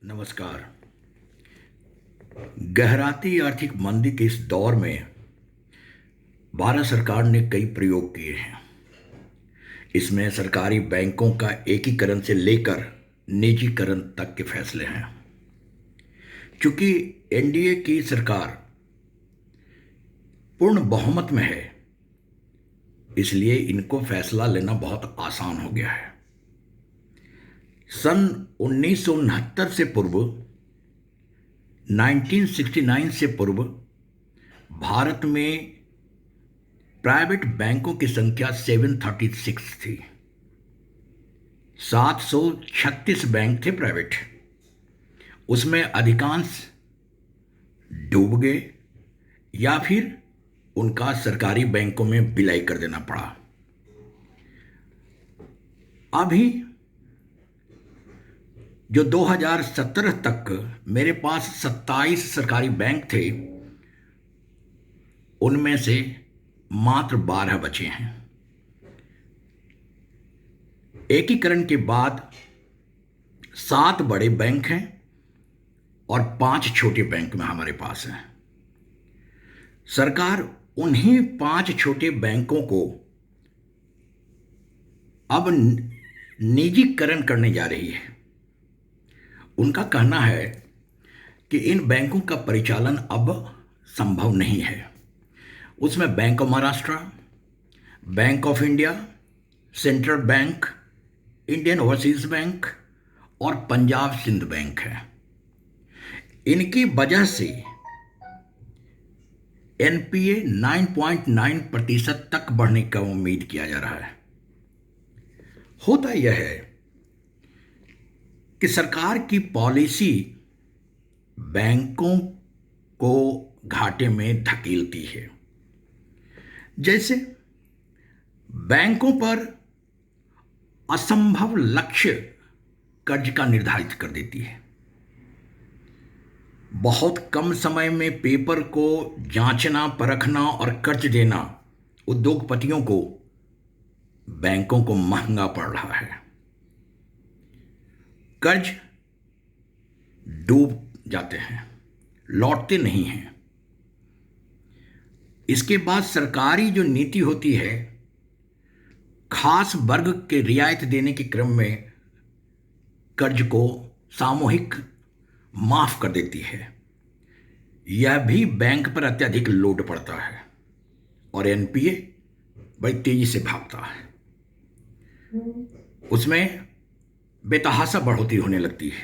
नमस्कार। गहराती आर्थिक मंदी के इस दौर में भारत सरकार ने कई प्रयोग किए हैं। इसमें सरकारी बैंकों का एकीकरण से लेकर निजीकरण तक के फैसले हैं। चूंकि एनडीए की सरकार पूर्ण बहुमत में है, इसलिए इनको फैसला लेना बहुत आसान हो गया है। सन 1969 से पूर्व 1969 से पूर्व भारत में प्राइवेट बैंकों की संख्या 736 थी। 736 बैंक थे प्राइवेट। उसमें अधिकांश डूब गए या फिर उनका सरकारी बैंकों में विलय कर देना पड़ा। अभी जो 2017 तक मेरे पास 27 सरकारी बैंक थे, उनमें से मात्र 12 बचे हैं। एकीकरण के बाद 7 बड़े बैंक हैं और 5 छोटे बैंक में हमारे पास हैं। सरकार उन्हीं 5 छोटे बैंकों को अब निजीकरण करने जा रही है। उनका कहना है कि इन बैंकों का परिचालन अब संभव नहीं है। उसमें bank of Maharashtra, bank of India, central bank, Indian overseas bank और पंजाब सिंध बैंक है। इनकी वजह से एनपीए 9.9% तक बढ़ने का उम्मीद किया जा रहा है। होता यह है कि सरकार की पॉलिसी बैंकों को घाटे में धकेलती है। जैसे बैंकों पर असंभव लक्ष्य कर्ज का निर्धारित कर देती है। बहुत कम समय में पेपर को जांचना, परखना और कर्ज देना उद्योगपतियों को, बैंकों को महंगा पड़ रहा है। कर्ज डूब जाते हैं, लौटते नहीं हैं। इसके बाद सरकारी जो नीति होती है, खास वर्ग के रियायत देने के क्रम में कर्ज को सामूहिक माफ कर देती है। यह भी बैंक पर अत्यधिक लोड पड़ता है और एनपीए बड़ी तेजी से भागता है। उसमें बेतहाशा बढ़ोतरी होने लगती है।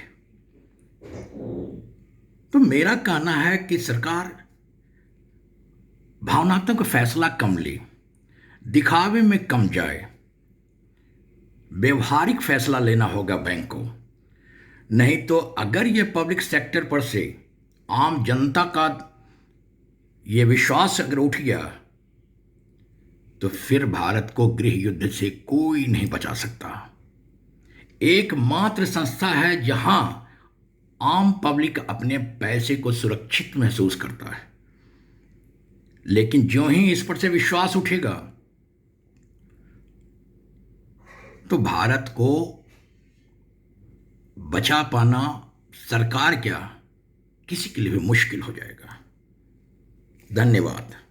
तो मेरा कहना है कि सरकार भावनात्मक फैसला कम ले, दिखावे में कम जाए। व्यवहारिक फैसला लेना होगा बैंक को। नहीं तो अगर यह पब्लिक सेक्टर पर से आम जनता का यह विश्वास अगर उठ गया, तो फिर भारत को गृह युद्ध से कोई नहीं बचा सकता। एकमात्र संस्था है जहां आम पब्लिक अपने पैसे को सुरक्षित महसूस करता है। लेकिन जो ही इस पर से विश्वास उठेगा, तो भारत को बचा पाना सरकार क्या, किसी के लिए भी मुश्किल हो जाएगा। धन्यवाद।